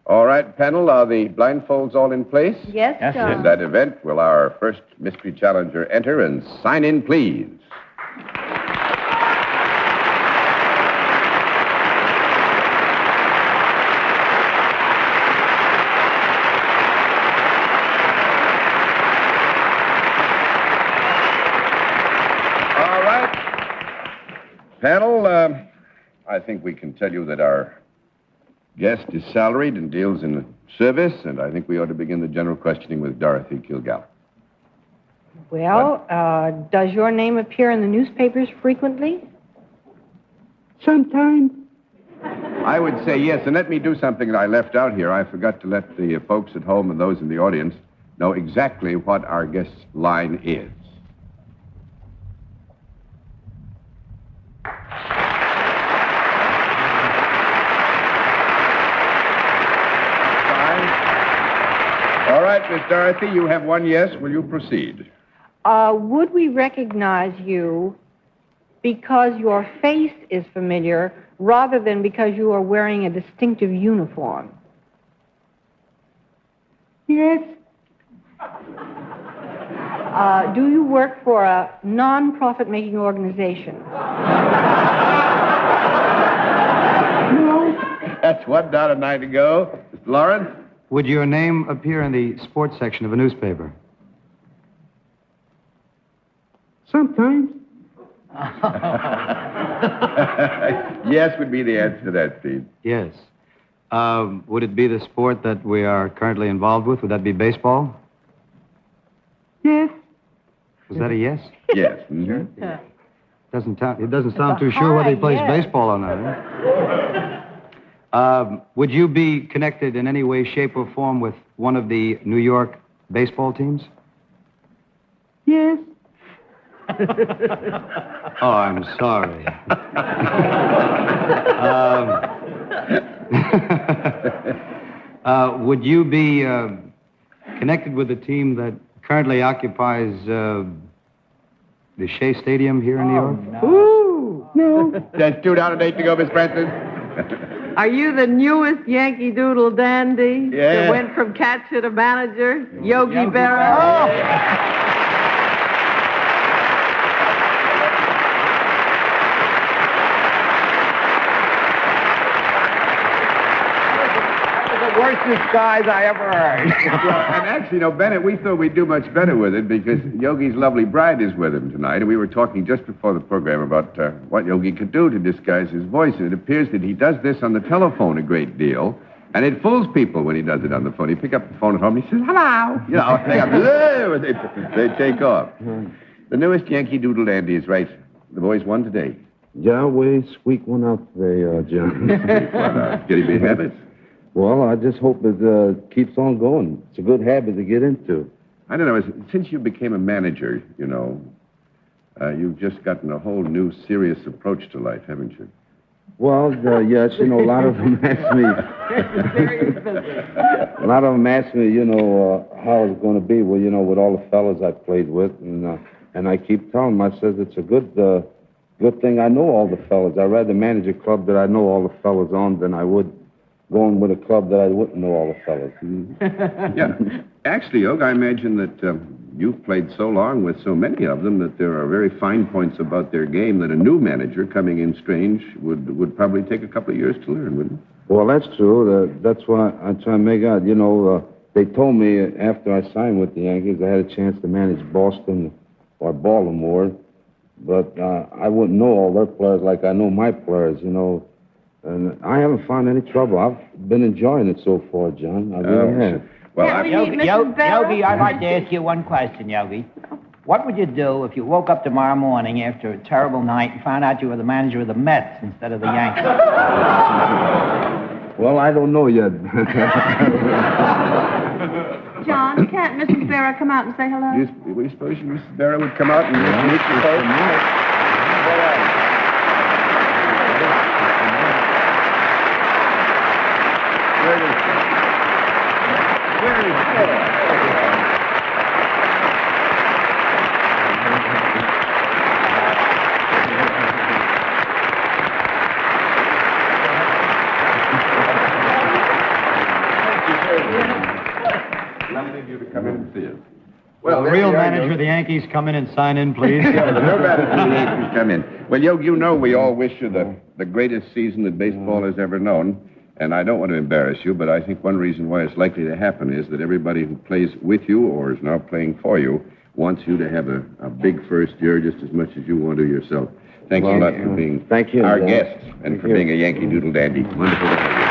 All right, panel, are the blindfolds all in place? Yes, sir. In that event, will our first mystery challenger enter and sign in, please? All right. Panel, I think we can tell you that our guest is salaried and deals in the service, and I think we ought to begin the general questioning with Dorothy Kilgallen. Well, does your name appear in the newspapers frequently? Sometimes. I would say yes, and let me do something that I left out here. I forgot to let the folks at home and those in the audience know exactly what our guest's line is. All right, Miss Dorothy, you have one yes. Will you proceed? Would we recognize you because your face is familiar rather than because you are wearing a distinctive uniform? Yes. Do you work for a non-profit-making organization? No. That's one down and 9 to go. Mr. Lawrence? Would your name appear in the sports section of a newspaper? Sometimes. Yes would be the answer to that, Steve. Yes. Would it be the sport that we are currently involved with? Would that be baseball? Yes. Was that a yes? Yes. Mm-hmm. It doesn't sound too sure whether he plays baseball or not. Huh? Would you be connected in any way, shape, or form with one of the New York baseball teams? Yes. Oh, I'm sorry. Would you be connected with the team that currently occupies the Shea Stadium here in New York? No. Ooh, no. That's 2 down and 8 to go, Miss Francis. Are you the newest Yankee Doodle dandy? Yeah. That went from catcher to manager? Yogi Berra? Oh. Worst disguise I ever heard. And actually, Bennett, we thought we'd do much better with it because Yogi's lovely bride is with him tonight, and we were talking just before the program about what Yogi could do to disguise his voice, and it appears that he does this on the telephone a great deal, and it fools people when he does it on the phone. He pick up the phone at home, and he says, hello. They take off. The newest Yankee Doodle dandy is right. The boys won today. Yeah, we squeak one out today, John. Get him in habits. Well, I just hope it keeps on going. It's a good habit to get into. I don't know. Since you became a manager, you've just gotten a whole new serious approach to life, haven't you? Well, yes, a lot of them ask me. A lot of them ask me, how it's going to be. Well, with all the fellas I played with, and I keep telling them, I says it's a good thing I know all the fellas. I'd rather manage a club that I know all the fellas on than I would going with a club that I wouldn't know all the fellas. Yeah. Actually, Yogi, I imagine that you've played so long with so many of them that there are very fine points about their game that a new manager coming in strange would probably take a couple of years to learn, wouldn't it? Well, that's true. That's what I try to make out. They told me after I signed with the Yankees I had a chance to manage Boston or Baltimore, but I wouldn't know all their players like I know my players, And I haven't found any trouble. I've been enjoying it so far, John. I really have. Well, Yogi, I'd like to ask you one question, Yogi. What would you do if you woke up tomorrow morning after a terrible night and found out you were the manager of the Mets instead of the Yankees? Well, I don't know yet. John, can't Mrs. Berra come out and say hello? We suppose Mrs. Berra would come out and meet you folks? lovely of you to come in and see us. Well, the there real we are, manager Yogi. of the Yankees come in and sign in, please. Yeah, the real manager of the Yankees come in. Well, Yogi, you know we all wish you the greatest season that baseball has ever known. And I don't want to embarrass you, but I think one reason why it's likely to happen is that everybody who plays with you or is now playing for you wants you to have a big first year just as much as you want to yourself. Thanks a lot for being Thank you, our Dan. guests and for being a Yankee Doodle dandy. Wonderful to have you.